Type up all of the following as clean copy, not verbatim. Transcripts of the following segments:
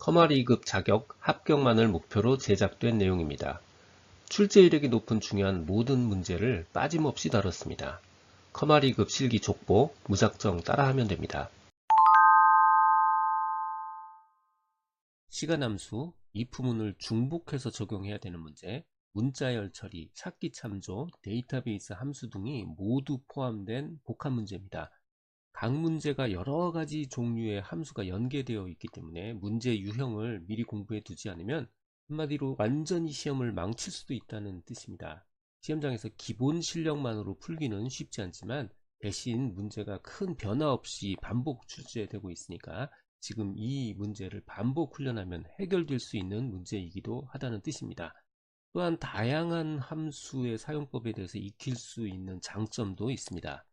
커머리급 자격 합격만을 목표로 제작된 내용입니다. 출제 이력이 높은 중요한 모든 문제를 빠짐없이 다뤘습니다. 커머리급 실기 족보, 무작정 따라하면 됩니다. 시간함수, if문을 중복해서 적용해야 되는 문제, 문자열 처리, 찾기 참조, 데이터베이스 함수 등이 모두 포함된 복합 문제입니다. 각 문제가 여러가지 종류의 함수가 연계되어 있기 때문에 문제 유형을 미리 공부해 두지 않으면 한마디로 완전히 시험을 망칠 수도 있다는 뜻입니다. 시험장에서 기본 실력만으로 풀기는 쉽지 않지만 대신 문제가 큰 변화 없이 반복 출제되고 있으니까 지금 이 문제를 반복 훈련하면 해결될 수 있는 문제이기도 하다는 뜻입니다. 또한 다양한 함수의 사용법에 대해서 익힐 수 있는 장점도 있습니다.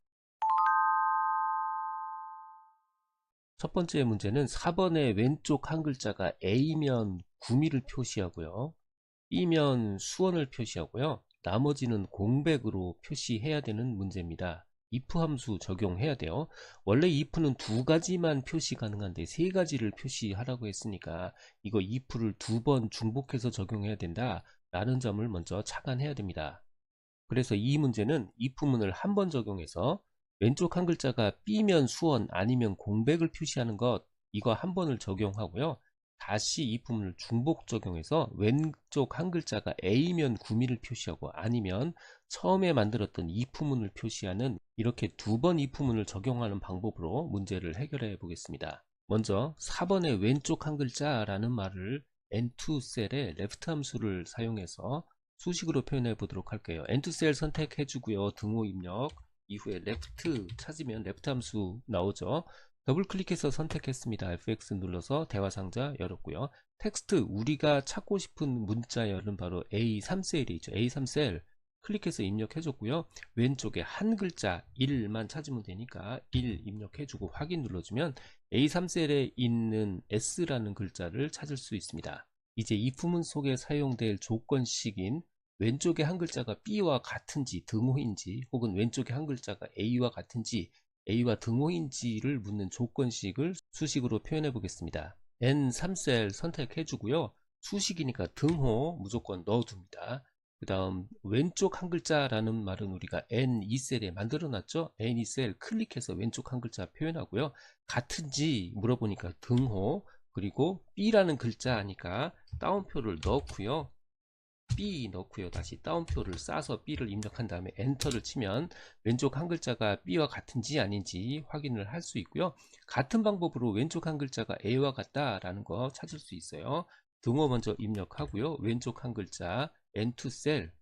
첫 번째 문제는 4번의 왼쪽 한 글자가 A면 구미를 표시하고요, B면 수원을 표시하고요, 나머지는 공백으로 표시해야 되는 문제입니다. if 함수 적용해야 돼요. 원래 if는 두 가지만 표시 가능한데 세 가지를 표시하라고 했으니까 이거 if를 두 번 중복해서 적용해야 된다 라는 점을 먼저 착안해야 됩니다. 그래서 이 문제는 if문을 한 번 적용해서 왼쪽 한 글자가 B면 수원 아니면 공백을 표시하는 것, 이거 한 번을 적용하고요, 다시 if문을 중복 적용해서 왼쪽 한 글자가 A면 구미를 표시하고 아니면 처음에 만들었던 if문을 표시하는, 이렇게 두 번 if문을 적용하는 방법으로 문제를 해결해 보겠습니다. 먼저 4번의 왼쪽 한 글자라는 말을 N2 셀에 left 함수를 사용해서 수식으로 표현해 보도록 할게요. N2 셀 선택해 주고요, 등호 입력 이후에 left 찾으면 left 함수 나오죠. 더블 클릭해서 선택했습니다. fx 눌러서 대화 상자 열었고요. 텍스트, 우리가 찾고 싶은 문자열은 바로 A3셀이죠. A3셀 클릭해서 입력해 줬고요. 왼쪽에 한 글자 1만 찾으면 되니까 1 입력해 주고 확인 눌러주면 A3셀에 있는 S라는 글자를 찾을 수 있습니다. 이제 if문 속에 사용될 조건식인 왼쪽에 한 글자가 B와 같은지 등호인지, 혹은 왼쪽에 한 글자가 A와 같은지 A와 등호인지를 묻는 조건식을 수식으로 표현해 보겠습니다. N3셀 선택해 주고요. 수식이니까 등호 무조건 넣어둡니다. 그 다음 왼쪽 한 글자라는 말은 우리가 N2셀에 만들어 놨죠. N2셀 클릭해서 왼쪽 한 글자 표현하고요. 같은지 물어보니까 등호, 그리고 B라는 글자 하니까 따옴표를 넣고요. B 넣고요, 다시 따옴표를 싸서 B를 입력한 다음에 엔터를 치면 왼쪽 한 글자가 B와 같은지 아닌지 확인을 할 수 있고요. 같은 방법으로 왼쪽 한 글자가 A와 같다라는 거 찾을 수 있어요. 등호 먼저 입력하고요, 왼쪽 한 글자 N2 셀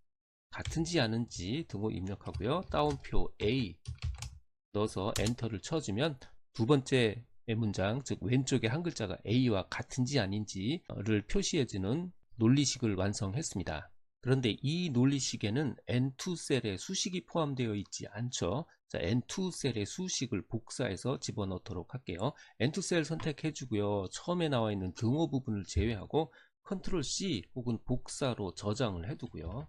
같은지 아닌지 등호 입력하고요, 따옴표 A 넣어서 엔터를 쳐주면 두 번째 문장, 즉 왼쪽에 한 글자가 A와 같은지 아닌지를 표시해주는 논리식을 완성했습니다. 그런데 이 논리식에는 N2 셀에 수식이 포함되어 있지 않죠. 자, N2 셀의 수식을 복사해서 집어넣도록 할게요. N2 셀 선택해 주고요, 처음에 나와 있는 등호 부분을 제외하고 컨트롤 C 혹은 복사로 저장을 해두고요,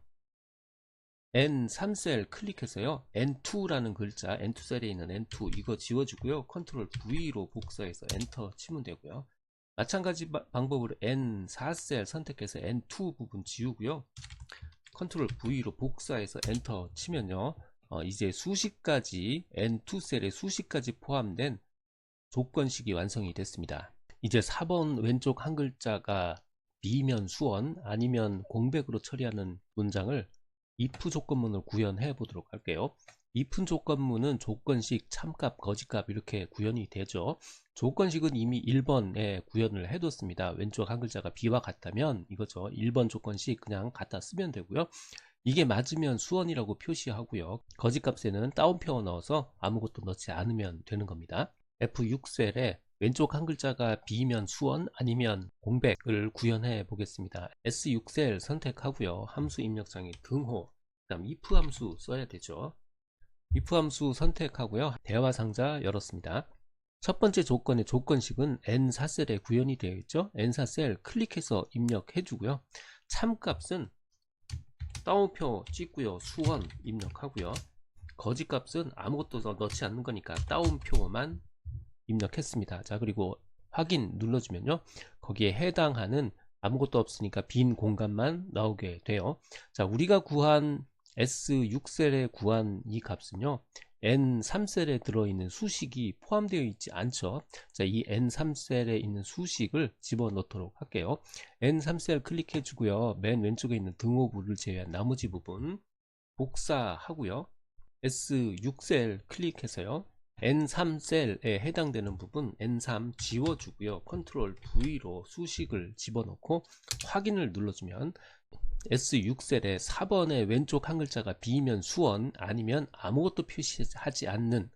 N3셀 클릭해서요, N2라는 글자, N2 셀에 있는 N2 이거 지워주고요, 컨트롤 V로 복사해서 엔터 치면 되고요. 마찬가지 방법으로 N4셀 선택해서 N2 부분 지우고요, 컨트롤 V로 복사해서 엔터 치면요, 이제 수식까지, N2 셀에 수식까지 포함된 조건식이 완성이 됐습니다. 이제 4번 왼쪽 한 글자가 B면 수원 아니면 공백으로 처리하는 문장을 if 조건문을 구현해 보도록 할게요. if 조건문은 조건식, 참값, 거짓값 이렇게 구현이 되죠. 조건식은 이미 1번에 구현을 해뒀습니다. 왼쪽 한 글자가 B와 같다면 이거죠. 1번 조건식 그냥 갖다 쓰면 되고요. 이게 맞으면 수원이라고 표시하고요. 거짓값에는 따옴표 넣어서 아무것도 넣지 않으면 되는 겁니다. F6셀에 왼쪽 한 글자가 B면 수원 아니면 공백을 구현해 보겠습니다. S6셀 선택하고요, 함수 입력창에 등호, 그 다음 if 함수 써야 되죠. if 함수 선택하고요, 대화 상자 열었습니다. 첫 번째 조건의 조건식은 N4셀에 구현이 되어 있죠. N4셀 클릭해서 입력해 주고요, 참값은 따옴표 찍고요, 수원 입력하고요, 거짓값은 아무것도 넣지 않는 거니까 따옴표만 입력했습니다. 자, 그리고 확인 눌러주면요, 거기에 해당하는 아무것도 없으니까 빈 공간만 나오게 돼요. 자, 우리가 구한 S6셀에 구한 이 값은요, N3셀에 들어있는 수식이 포함되어 있지 않죠. 자, 이 N3셀에 있는 수식을 집어넣도록 할게요. N3셀 클릭해 주고요, 맨 왼쪽에 있는 등호부를 제외한 나머지 부분 복사하고요, S6셀 클릭해서요, N3셀에 해당되는 부분 N3 지워주고요, 컨트롤 V로 수식을 집어넣고 확인을 눌러주면 S6셀의 4번의 왼쪽 한 글자가 B면 수원, 아니면 아무것도 표시하지 않는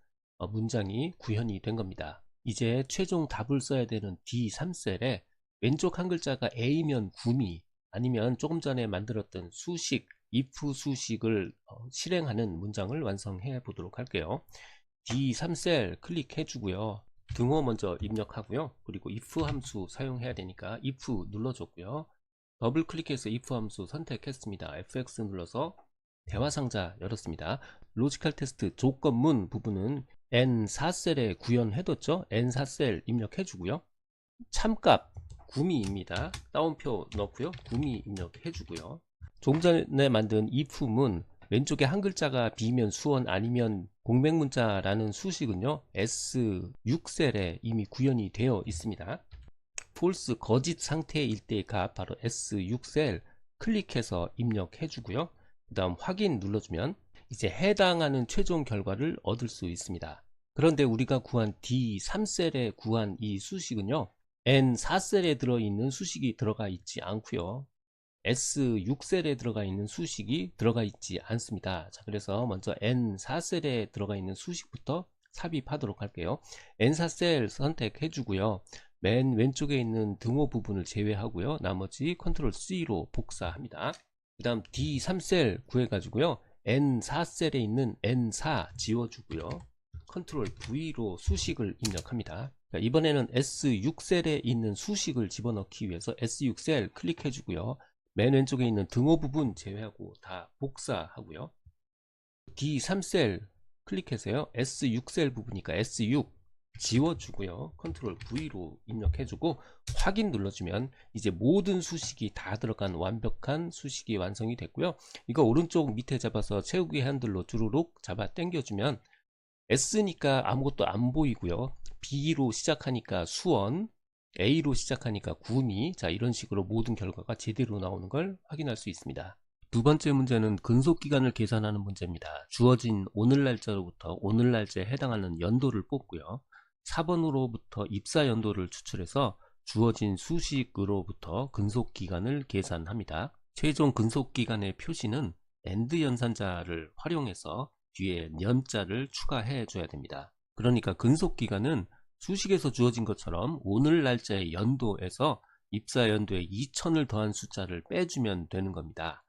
문장이 구현이 된 겁니다. 이제 최종 답을 써야 되는 D3셀에 왼쪽 한 글자가 A면 구미, 아니면 조금 전에 만들었던 수식, if 수식을 실행하는 문장을 완성해 보도록 할게요. D3셀 클릭해 주고요, 등호 먼저 입력하고요, 그리고 if 함수 사용해야 되니까 if 눌러줬고요, 더블 클릭해서 if 함수 선택했습니다. fx 눌러서 대화상자 열었습니다. 로지컬 테스트 조건문 부분은 N4셀에 구현해뒀죠. N4셀 입력해 주고요, 참값 구미입니다. 따옴표 넣고요, 구미 입력해 주고요, 조금 전에 만든 if문 왼쪽에 한 글자가 B면 수원, 아니면 공백문자라는 수식은요, S6셀에 이미 구현이 되어 있습니다. false 거짓 상태일 때의 값 바로 S6셀 클릭해서 입력해 주고요, 그 다음 확인 눌러주면 이제 해당하는 최종 결과를 얻을 수 있습니다. 그런데 우리가 구한 D3셀에 구한 이 수식은요, N4셀에 들어있는 수식이 들어가 있지 않고요, S6셀에 들어가 있는 수식이 들어가 있지 않습니다. 자, 그래서 먼저 N4셀에 들어가 있는 수식부터 삽입하도록 할게요. N4셀 선택해 주고요, 맨 왼쪽에 있는 등호 부분을 제외하고요, 나머지 컨트롤 C로 복사합니다. 그 다음 D3셀 구해가지고요, N4셀에 있는 N4 지워주고요, 컨트롤 V로 수식을 입력합니다. 이번에는 S6셀에 있는 수식을 집어넣기 위해서 S6셀 클릭해주고요, 맨 왼쪽에 있는 등호 부분 제외하고 다 복사하고요, D3셀 클릭해서요, S6셀 부분이니까 S6 지워주고요, 컨트롤 V로 입력해주고 확인 눌러주면 이제 모든 수식이 다 들어간 완벽한 수식이 완성이 됐고요. 이거 오른쪽 밑에 잡아서 채우기 핸들로 주르륵 잡아 당겨주면 S니까 아무것도 안 보이고요, B로 시작하니까 수원, A로 시작하니까 구미, 자, 이런 식으로 모든 결과가 제대로 나오는 걸 확인할 수 있습니다. 두 번째 문제는 근속기간을 계산하는 문제입니다. 주어진 오늘 날짜로부터 오늘 날짜에 해당하는 연도를 뽑고요, 4번으로부터 입사 연도를 추출해서 주어진 수식으로부터 근속기간을 계산합니다. 최종 근속기간의 표시는 AND 연산자를 활용해서 뒤에 년자를 추가해 줘야 됩니다. 그러니까 근속기간은 수식에서 주어진 것처럼 오늘 날짜의 연도에서 입사 연도에 2000을 더한 숫자를 빼주면 되는 겁니다.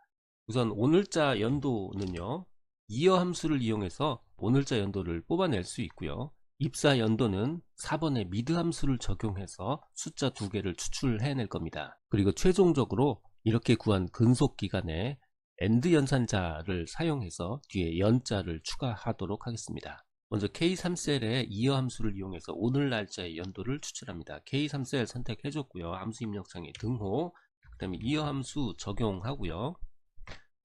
우선 오늘자 연도는요, 이어 함수를 이용해서 오늘자 연도를 뽑아낼 수 있고요, 입사 연도는 4번의 미드 함수를 적용해서 숫자 2개를 추출해낼 겁니다. 그리고 최종적으로 이렇게 구한 근속기간에 AND 연산자를 사용해서 뒤에 연자를 추가하도록 하겠습니다. 먼저 K3셀에 이어 함수를 이용해서 오늘 날짜의 연도를 추출합니다. K3셀 선택해줬고요, 함수 입력창에 등호, 그 다음에 이어 함수 적용하고요,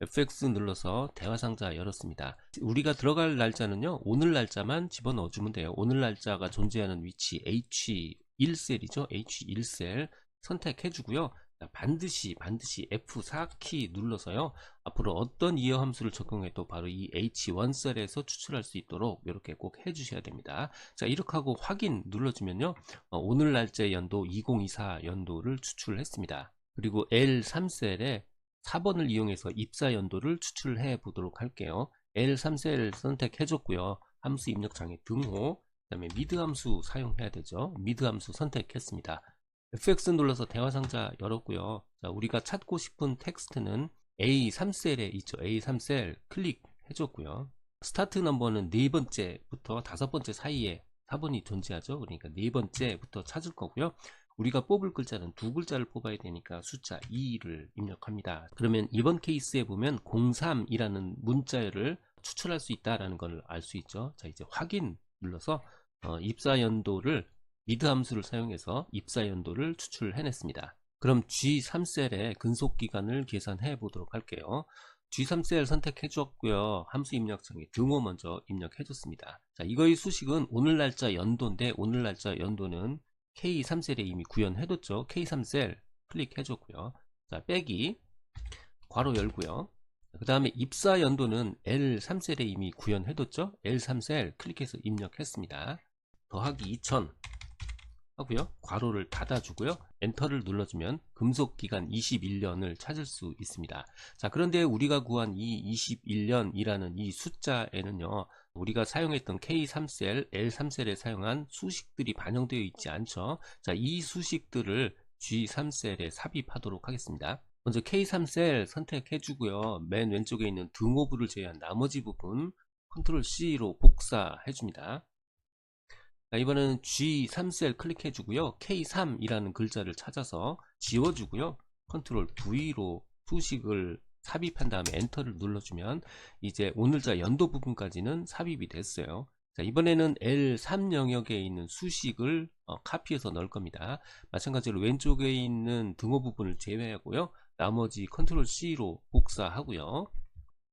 FX 눌러서 대화상자 열었습니다. 우리가 들어갈 날짜는요, 오늘 날짜만 집어넣어주면 돼요. 오늘 날짜가 존재하는 위치 H1셀이죠. H1셀 선택해주고요, 반드시 F4 키 눌러서요, 앞으로 어떤 이어 함수를 적용해도 바로 이 H1셀에서 추출할 수 있도록 이렇게 꼭 해주셔야 됩니다. 자, 이렇게 하고 확인 눌러주면요, 오늘 날짜의 연도 2024 연도를 추출했습니다. 그리고 L3셀에 4번을 이용해서 입사 연도를 추출해 보도록 할게요. L3셀 선택해줬고요, 함수 입력창에 등호, 그 다음에 미드 함수 사용해야 되죠. 미드 함수 선택했습니다. FX 눌러서 대화상자 열었고요, 자, 우리가 찾고 싶은 텍스트는 A3셀에 있죠. A3셀 클릭해줬고요, 스타트 넘버는 네 번째부터 다섯 번째 사이에 4번이 존재하죠. 그러니까 네 번째부터 찾을 거고요, 우리가 뽑을 글자는 두 글자를 뽑아야 되니까 숫자 2를 입력합니다. 그러면 이번 케이스에 보면 03이라는 문자열을 추출할 수 있다는 걸 알 수 있죠. 자, 이제 확인 눌러서 입사 연도를 미드 함수를 사용해서 입사 연도를 추출해냈습니다. 그럼 G3셀의 근속기간을 계산해 보도록 할게요. G3셀 선택해 주었고요. 함수 입력창에 등호 먼저 입력해 줬습니다. 자, 이거의 수식은 오늘 날짜 연도인데, 오늘 날짜 연도는 K3셀에 이미 구현해 뒀죠. K3셀 클릭해 줬고요. 자, 빼기 괄호 열고요. 그 다음에 입사 연도는 L3셀에 이미 구현해 뒀죠. L3셀 클릭해서 입력했습니다. 더하기 2000 하고요. 괄호를 닫아주고요. 엔터를 눌러주면 금속기간 21년을 찾을 수 있습니다. 자, 그런데 우리가 구한 이 21년이라는 이 숫자에는요, 우리가 사용했던 K3셀, L3셀에 사용한 수식들이 반영되어 있지 않죠. 자, 이 수식들을 G3셀에 삽입하도록 하겠습니다. 먼저 K3셀 선택해 주고요. 맨 왼쪽에 있는 등호부를 제외한 나머지 부분 컨트롤 C로 복사해 줍니다. 자, 이번에는 G3셀 클릭해 주고요. K3이라는 글자를 찾아서 지워주고요. 컨트롤 V로 수식을 삽입한 다음에 엔터를 눌러주면 이제 오늘자 연도 부분까지는 삽입이 됐어요. 자, 이번에는 L3 영역에 있는 수식을 카피해서 넣을 겁니다. 마찬가지로 왼쪽에 있는 등호 부분을 제외하고요. 나머지 컨트롤 C로 복사하고요.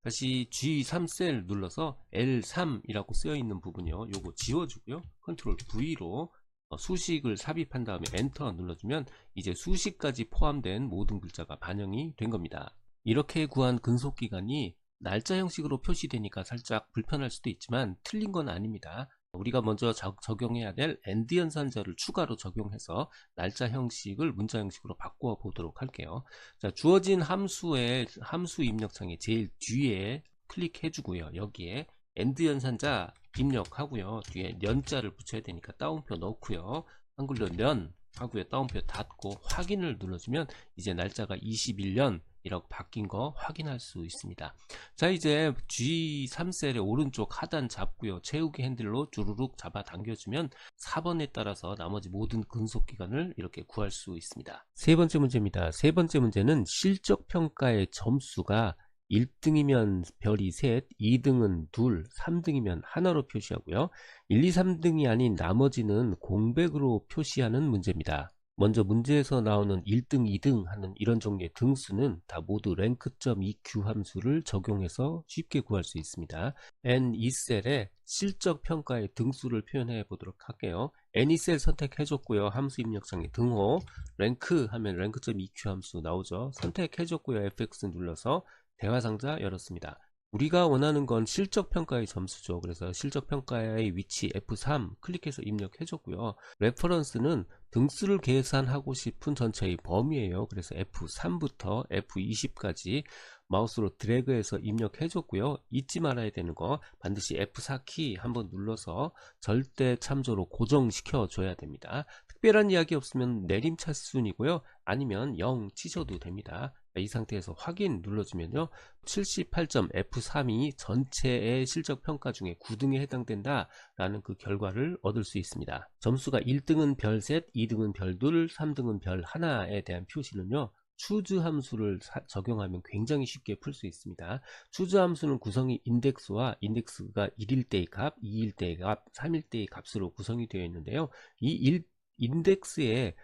다시 G3셀 눌러서 L3이라고 쓰여있는 부분이요. 요거 지워주고요. 컨트롤 V로 수식을 삽입한 다음에 엔터 눌러주면 이제 수식까지 포함된 모든 글자가 반영이 된 겁니다. 이렇게 구한 근속기간이 날짜 형식으로 표시되니까 살짝 불편할 수도 있지만 틀린 건 아닙니다. 우리가 먼저 적용해야 될 AND 연산자를 추가로 적용해서 날짜 형식을 문자 형식으로 바꾸어 보도록 할게요. 자, 주어진 함수의 함수 입력창에 제일 뒤에 클릭해 주고요. 여기에 AND 연산자 입력하고요. 뒤에 년자를 붙여야 되니까 따옴표 넣고요. 한글로 년 하고요. 따옴표 닫고 확인을 눌러주면 이제 날짜가 21년 이라고 바뀐 거 확인할 수 있습니다. 자, 이제 G3셀의 오른쪽 하단 잡고요. 채우기 핸들로 주르륵 잡아 당겨주면 4번에 따라서 나머지 모든 근속기간을 이렇게 구할 수 있습니다. 세 번째 문제입니다. 세 번째 문제는 실적평가의 점수가 1등이면 별이 셋, 2등은 둘, 3등이면 하나로 표시하고요. 1, 2, 3등이 아닌 나머지는 공백으로 표시하는 문제입니다. 먼저 문제에서 나오는 1등, 2등 하는 이런 종류의 등수는 다 모두 rank.eq 함수를 적용해서 쉽게 구할 수 있습니다. N2셀에 실적평가의 등수를 표현해 보도록 할게요. N2셀 선택해 줬고요. 함수 입력창에 등호 rank 하면 rank.eq 함수 나오죠. 선택해 줬고요. fx 눌러서 대화상자 열었습니다. 우리가 원하는 건 실적평가의 점수죠. 그래서 실적평가의 위치 F3 클릭해서 입력해 줬고요. 레퍼런스는 등수를 계산하고 싶은 전체의 범위예요. 그래서 F3부터 F20까지 마우스로 드래그해서 입력해 줬고요. 잊지 말아야 되는 거 반드시 F4키 한번 눌러서 절대 참조로 고정시켜 줘야 됩니다. 특별한 이야기 없으면 내림차순이고요. 아니면 0 치셔도 됩니다. 이 상태에서 확인 눌러주면요. 78점 F3이 전체의 실적평가 중에 9등에 해당된다 라는 그 결과를 얻을 수 있습니다. 점수가 1등은 별 셋, 2등은 별 둘, 3등은 별 하나에 대한 표시는요. 추즈 함수를 적용하면 굉장히 쉽게 풀 수 있습니다. 추즈 함수는 구성이 인덱스와 인덱스가 1일 때의 값, 2일 때의 값, 3일 때의 값으로 구성이 되어 있는데요. 이 인덱스의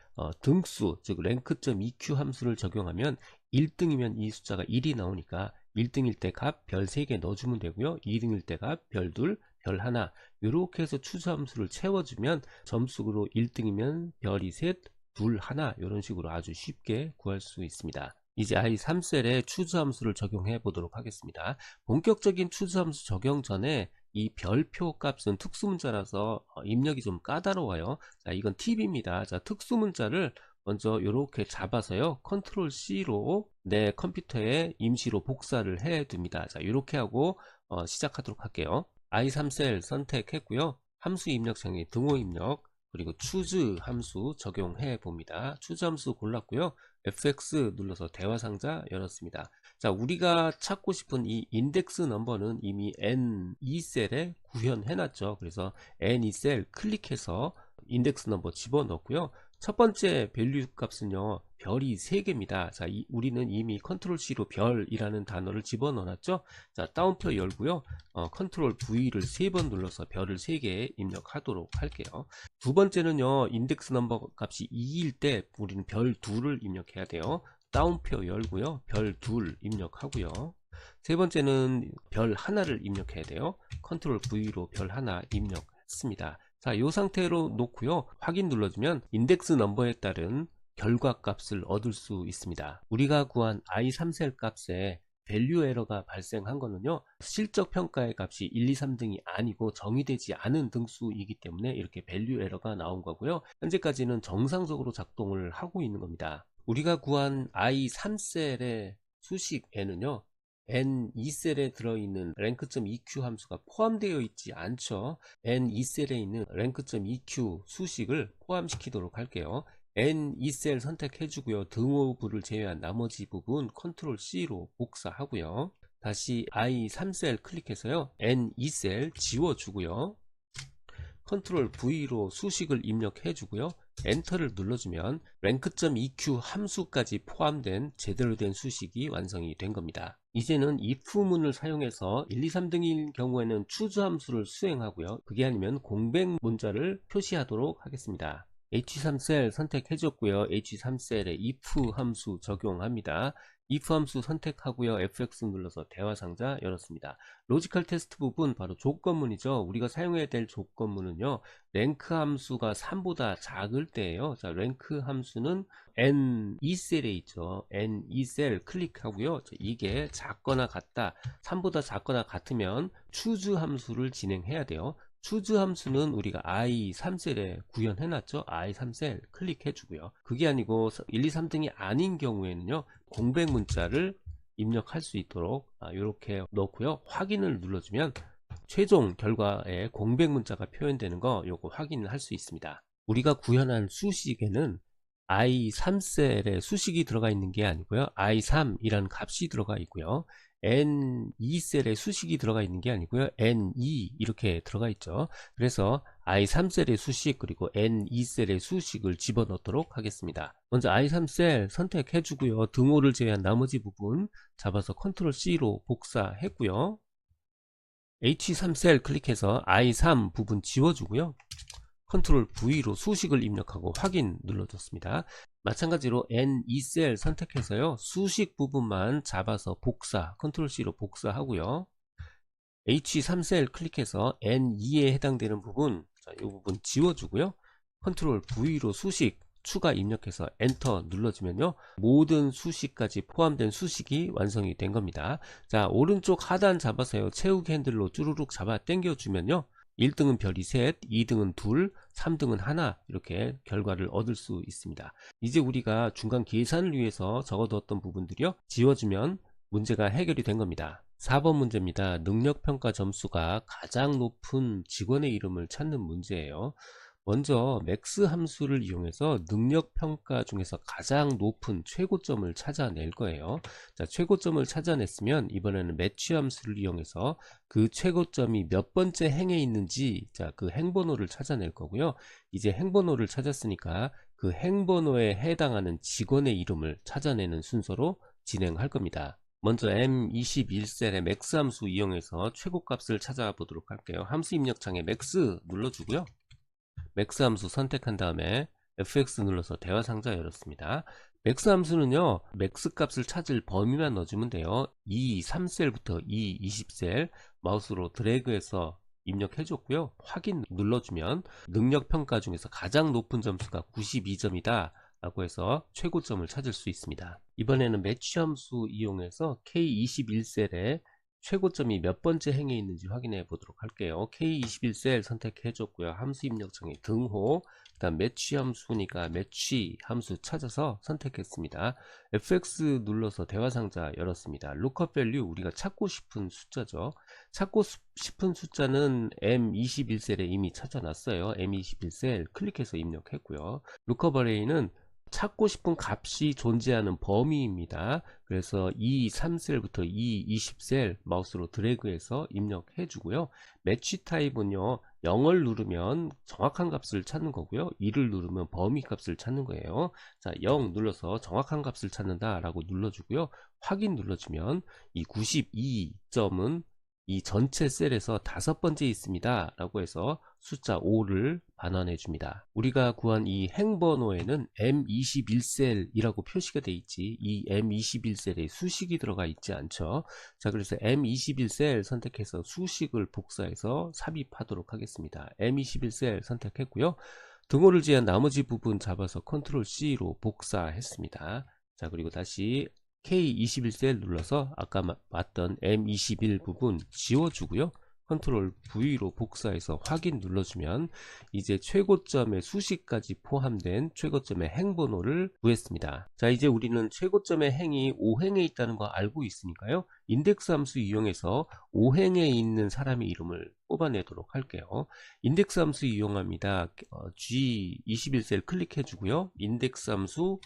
등수, 즉 rank.eq 함수를 적용하면 1등이면 이 숫자가 1이 나오니까 1등일 때 값 별 3개 넣어주면 되고요. 2등일 때 값 별 2, 별 1 이렇게 해서 추수 함수를 채워주면 점수로 1등이면 별이 셋, 둘, 하나 이런 식으로 아주 쉽게 구할 수 있습니다. 이제 i3셀에 추수함수를 적용해 보도록 하겠습니다. 본격적인 추수함수 적용 전에 이 별표 값은 특수문자라서 입력이 좀 까다로워요. 자, 이건 팁입니다. 자, 특수문자를 먼저 이렇게 잡아서요. 컨트롤 C로 내 컴퓨터에 임시로 복사를 해 둡니다. 자, 이렇게 하고 시작하도록 할게요. i3셀 선택했고요. 함수 입력창에 등호 입력 그리고 choose 함수 적용해 봅니다. choose 함수 골랐고요. fx 눌러서 대화상자 열었습니다. 자, 우리가 찾고 싶은 이 인덱스 넘버는 이미 N2셀에 구현해 놨죠. 그래서 N2셀 클릭해서 인덱스 넘버 집어넣고요. 첫 번째 밸류 값은요, 별이 3개입니다. 자, 우리는 이미 컨트롤 C로 별이라는 단어를 집어넣었죠. 자, 따옴표 열고요. 컨트롤 V를 3번 눌러서 별을 3개 입력하도록 할게요. 두 번째는요, 인덱스 넘버 값이 2일 때 우리는 별 2를 입력해야 돼요. 따옴표 열고요. 별 2 입력하고요. 세 번째는 별 1를 입력해야 돼요. 컨트롤 V로 별 1 입력했습니다. 자, 이 상태로 놓고요. 확인 눌러주면 인덱스 넘버에 따른 결과 값을 얻을 수 있습니다. 우리가 구한 i3셀 값에 밸류 에러가 발생한 거는요, 실적 평가의 값이 1, 2, 3등이 아니고 정의되지 않은 등수이기 때문에 이렇게 밸류 에러가 나온 거고요. 현재까지는 정상적으로 작동을 하고 있는 겁니다. 우리가 구한 i3셀의 수식 n은요, N2셀에 들어있는 rank.eq 함수가 포함되어 있지 않죠. N2셀에 있는 rank.eq 수식을 포함시키도록 할게요. N2셀 선택해주고요. 등호부를 제외한 나머지 부분 컨트롤 C로 복사하고요. 다시 I3셀 클릭해서요. N2셀 지워주고요. 컨트롤 V로 수식을 입력해주고요. 엔터를 눌러주면 rank.eq 함수까지 포함된 제대로 된 수식이 완성이 된 겁니다. 이제는 if문을 사용해서 1, 2, 3등인 경우에는 choose 함수를 수행하고요. 그게 아니면 공백 문자를 표시하도록 하겠습니다. H3셀 선택해줬고요. H3셀에 if 함수 적용합니다. if 함수 선택하고요. fx 눌러서 대화 상자 열었습니다. 로지컬 테스트 부분 바로 조건문이죠. 우리가 사용해야 될 조건문은요, 랭크 함수가 3보다 작을 때예요. 자, 랭크 함수는 N2셀에 있죠. N2셀 클릭하고요. 자, 이게 작거나 같다, 3보다 작거나 같으면 choose 함수를 진행해야 돼요. choose 함수는 우리가 i3셀에 구현해 놨죠. i3셀 클릭해 주고요. 그게 아니고 1, 2, 3등이 아닌 경우에는요, 공백 문자를 입력할 수 있도록 이렇게 넣고요. 확인을 눌러주면 최종 결과에 공백 문자가 표현되는 거 요거 확인을 할 수 있습니다. 우리가 구현한 수식에는 i3셀에 수식이 들어가 있는 게 아니고요, i3이라는 값이 들어가 있고요, N2셀에 수식이 들어가 있는 게 아니고요, N2 이렇게 들어가 있죠. 그래서 i3셀의 수식 그리고 N2셀의 수식을 집어넣도록 하겠습니다. 먼저 i3셀 선택해 주고요. 등호를 제외한 나머지 부분 잡아서 컨트롤 C로 복사했고요. H3셀 클릭해서 i3 부분 지워주고요. 컨트롤 V로 수식을 입력하고 확인 눌러줬습니다. 마찬가지로 N2셀 선택해서요, 수식 부분만 잡아서 복사, 컨트롤 C로 복사하고요. H3셀 클릭해서 N2에 해당되는 부분, 자, 이 부분 지워주고요. 컨트롤 V로 수식 추가 입력해서 엔터 눌러주면요, 모든 수식까지 포함된 수식이 완성이 된 겁니다. 자, 오른쪽 하단 잡아서요, 채우기 핸들로 쭈루룩 잡아 당겨주면요, 1등은 별이 셋, 2등은 둘, 3등은 하나, 이렇게 결과를 얻을 수 있습니다. 이제 우리가 중간 계산을 위해서 적어두었던 부분들이요, 지워주면 문제가 해결이 된 겁니다. 4번 문제입니다. 능력평가 점수가 가장 높은 직원의 이름을 찾는 문제예요. 먼저 맥스 함수를 이용해서 능력평가 중에서 가장 높은 최고점을 찾아낼 거예요. 자, 최고점을 찾아냈으면 이번에는 매치 함수를 이용해서 그 최고점이 몇 번째 행에 있는지, 자, 그 행번호를 찾아낼 거고요. 이제 행번호를 찾았으니까 그 행번호에 해당하는 직원의 이름을 찾아내는 순서로 진행할 겁니다. 먼저 M21셀의 맥스 함수 이용해서 최고값을 찾아보도록 할게요. 함수 입력창에 맥스 눌러주고요. 맥스 함수 선택한 다음에 fx 눌러서 대화 상자 열었습니다. 맥스 함수는요, 맥스 값을 찾을 범위만 넣어주면 돼요. 이 3셀부터 이 20셀 마우스로 드래그해서 입력해 줬고요. 확인 눌러주면 능력평가 중에서 가장 높은 점수가 92점이다 라고 해서 최고점을 찾을 수 있습니다. 이번에는 매치 함수 이용해서 K21셀에 최고점이 몇 번째 행에 있는지 확인해 보도록 할게요. K21셀 선택해 줬고요. 함수 입력창에 등호, 그 다음 매치 함수니까 매치 함수 찾아서 선택했습니다. fx 눌러서 대화 상자 열었습니다. lookup value, 우리가 찾고 싶은 숫자죠. 찾고 싶은 숫자는 M21셀에 이미 찾아놨어요. M21셀 클릭해서 입력했고요. lookup array는 찾고 싶은 값이 존재하는 범위입니다. 그래서 이 3셀부터 이 20셀 마우스로 드래그해서 입력해 주고요. 매치 타입은요, 0을 누르면 정확한 값을 찾는 거고요. 2를 누르면 범위 값을 찾는 거예요. 자, 0 눌러서 정확한 값을 찾는다 라고 눌러주고요. 확인 눌러주면 이 92점은 이 전체 셀에서 5번째 있습니다 라고 해서 숫자 5를 반환해 줍니다. 우리가 구한 이 행번호에는 M21셀이라고 표시가 되어 있지, 이 M21셀에 수식이 들어가 있지 않죠. 자, 그래서 M21셀 선택해서 수식을 복사해서 삽입하도록 하겠습니다. M21셀 선택했고요. 등호를 제한 나머지 부분 잡아서 컨트롤 C로 복사했습니다. 자, 그리고 다시 K21셀 눌러서 아까 봤던 M21 부분 지워주고요. 컨트롤 V로 복사해서 확인 눌러주면 이제 최고점의 수식까지 포함된 최고점의 행번호를 구했습니다. 자, 이제 우리는 최고점의 행이 5행에 있다는 거 알고 있으니까요. 인덱스 함수 이용해서 5행에 있는 사람의 이름을 뽑아내도록 할게요. 인덱스 함수 이용합니다. G21셀 클릭해 주고요. 인덱스 함수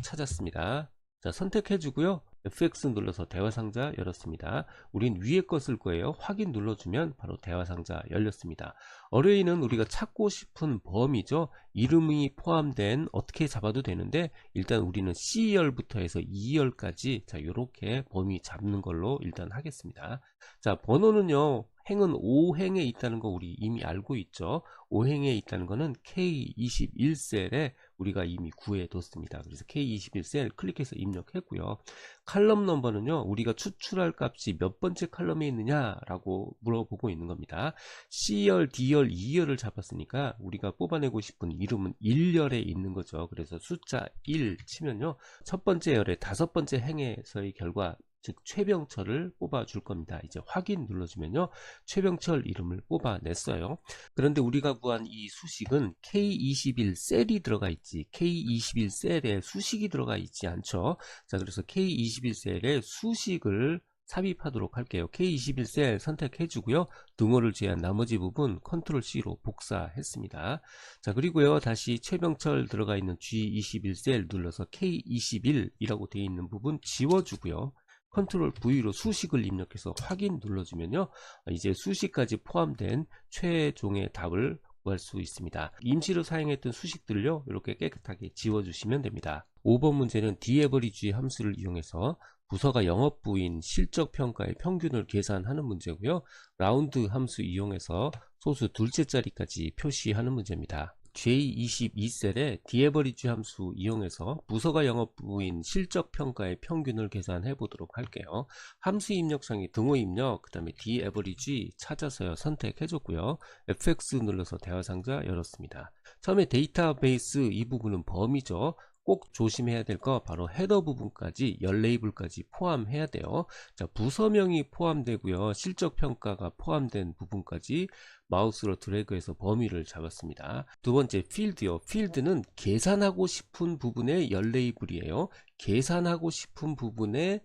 찾았습니다. 자, 선택해 주고요. FX 눌러서 대화상자 열었습니다. 우린 위에 거 쓸 거예요. 확인 눌러주면 바로 대화상자 열렸습니다. 어레이는 우리가 찾고 싶은 범위죠. 이름이 포함된 어떻게 잡아도 되는데 일단 우리는 C열부터 해서 E열까지 자, 요렇게 범위 잡는 걸로 일단 하겠습니다. 자, 번호는요. 행은 5행에 있다는 거 우리 이미 알고 있죠. 5행에 있다는 거는 K21셀에 우리가 이미 구해 뒀습니다. 그래서 K21셀 클릭해서 입력했고요. 칼럼 넘버는요, 우리가 추출할 값이 몇 번째 칼럼에 있느냐 라고 물어보고 있는 겁니다. C열, D열, E열을 잡았으니까 우리가 뽑아내고 싶은 이름은 1열에 있는 거죠. 그래서 숫자 1 치면요, 첫 번째 열의 5번째 행에서의 결과, 즉 최병철을 뽑아 줄 겁니다. 이제 확인 눌러주면요, 최병철 이름을 뽑아냈어요. 그런데 우리가 구한 이 수식은 K21 셀이 들어가 있지, K21 셀에 수식이 들어가 있지 않죠. 자, 그래서 K21 셀에 수식을 삽입하도록 할게요. K21 셀 선택해 주고요. 등호를 제한 나머지 부분 컨트롤 C로 복사했습니다. 자, 그리고요, 다시 최병철 들어가 있는 G21 셀 눌러서 K21이라고 되어 있는 부분 지워주고요. 컨트롤 V로 수식을 입력해서 확인 눌러주면요, 이제 수식까지 포함된 최종의 답을 구할 수 있습니다. 임시로 사용했던 수식들을요, 이렇게 깨끗하게 지워주시면 됩니다. 5번 문제는 dAverage 함수를 이용해서 부서가 영업부인 실적평가의 평균을 계산하는 문제고요. 라운드 함수 이용해서 소수 둘째 자리까지 표시하는 문제입니다. J22셀에 dAverage 함수 이용해서 부서가 영업부인 실적평가의 평균을 계산해 보도록 할게요. 함수 입력창에 등호 입력, 그 다음에 dAverage 찾아서요 선택해 줬고요. FX 눌러서 대화상자 열었습니다. 처음에 데이터베이스 이 부분은 범위죠. 꼭 조심해야 될 거 바로 헤더 부분까지 열 레이블까지 포함해야 돼요. 자, 부서명이 포함되고요. 실적평가가 포함된 부분까지 마우스로 드래그해서 범위를 잡았습니다. 두 번째 필드요. 필드는 계산하고 싶은 부분의 열 레이블이에요. 계산하고 싶은 부분의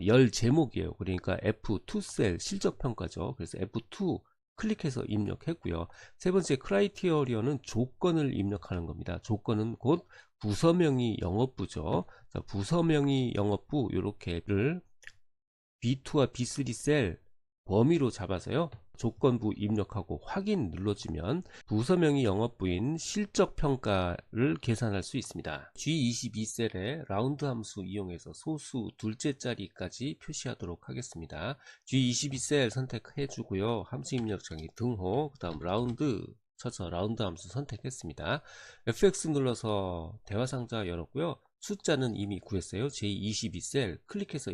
열 제목이에요. 그러니까 F2셀 실적평가죠. 그래서 F2 클릭해서 입력했고요. 세 번째 크라이테리어는 조건을 입력하는 겁니다. 조건은 곧 부서명의 영업부죠. 자, 부서명의 영업부 요렇게를 B2와 B3 셀 범위로 잡아서요, 조건부 입력하고 확인 눌러주면 부서명의 영업부인 실적평가를 계산할 수 있습니다. G22셀에 라운드 함수 이용해서 소수 둘째 자리까지 표시하도록 하겠습니다. G22셀 선택해 주고요. 함수 입력창에 등호, 그 다음 라운드 쳐서 라운드 함수 선택했습니다. FX 눌러서 대화상자 열었고요. 숫자는 이미 구했어요. J22셀 클릭해서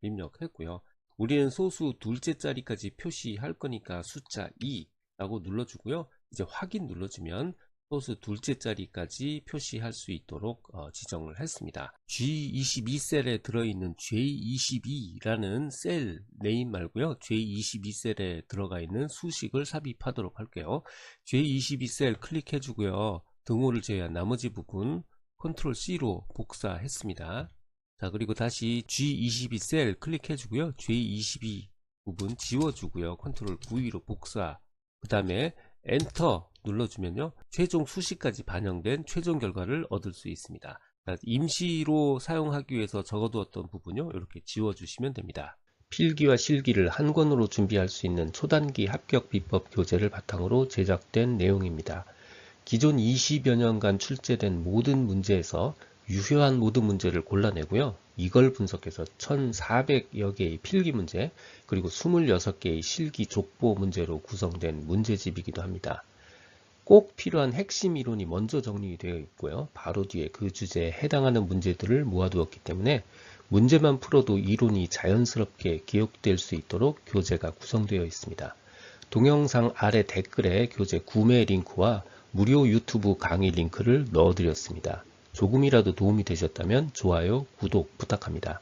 입력했고요. 우리는 소수 둘째 자리까지 표시할 거니까 숫자 2라고 눌러주고요. 이제 확인 눌러주면 소수 둘째 자리까지 표시할 수 있도록 지정을 했습니다. G22셀에 들어있는 J22라는 셀 네임 말고요, J22셀에 들어가 있는 수식을 삽입하도록 할게요. J22셀 클릭해 주고요. 등호를 제외한 나머지 부분 컨트롤 C로 복사했습니다. 자, 그리고 다시 G22셀 클릭해 주고요. J22 부분 지워주고요. 컨트롤 V로 복사, 그 다음에 엔터 눌러주면요, 최종 수식까지 반영된 최종 결과를 얻을 수 있습니다. 자, 임시로 사용하기 위해서 적어두었던 부분요, 이렇게 지워주시면 됩니다. 필기와 실기를 한 권으로 준비할 수 있는 초단기 합격 비법 교재를 바탕으로 제작된 내용입니다. 기존 20여 년간 출제된 모든 문제에서 유효한 모든 문제를 골라내고요. 이걸 분석해서 1400여 개의 필기 문제, 그리고 26개의 실기 족보 문제로 구성된 문제집이기도 합니다. 꼭 필요한 핵심 이론이 먼저 정리되어 있고요. 바로 뒤에 그 주제에 해당하는 문제들을 모아두었기 때문에 문제만 풀어도 이론이 자연스럽게 기억될 수 있도록 교재가 구성되어 있습니다. 동영상 아래 댓글에 교재 구매 링크와 무료 유튜브 강의 링크를 넣어드렸습니다. 조금이라도 도움이 되셨다면 좋아요, 구독 부탁합니다.